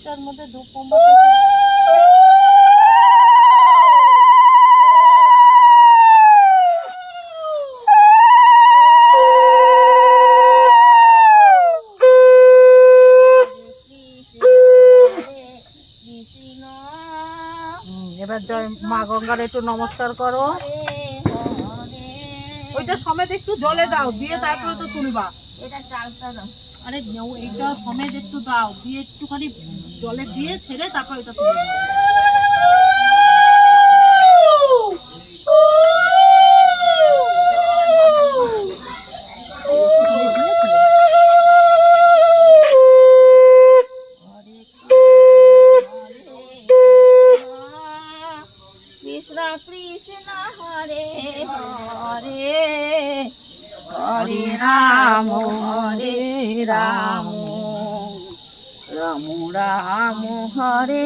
এটার মধ্যে ধূপ মোমবাতি এবার জয় মা গঙ্গার একটু নমস্কার করো। ওইটা সমেত একটু জলে দাও, দিয়ে তারপরে তো তুলবা। এটা চালটা দাও। আরে এইটা সমেত একটু দাও, দিয়ে একটুখানি জলে দিয়ে ছেড়ে তারপর এটা তুলে দাও। কৃষ্ণ কৃষ্ণ হরে হরে হরে রাম রাম রাম হরে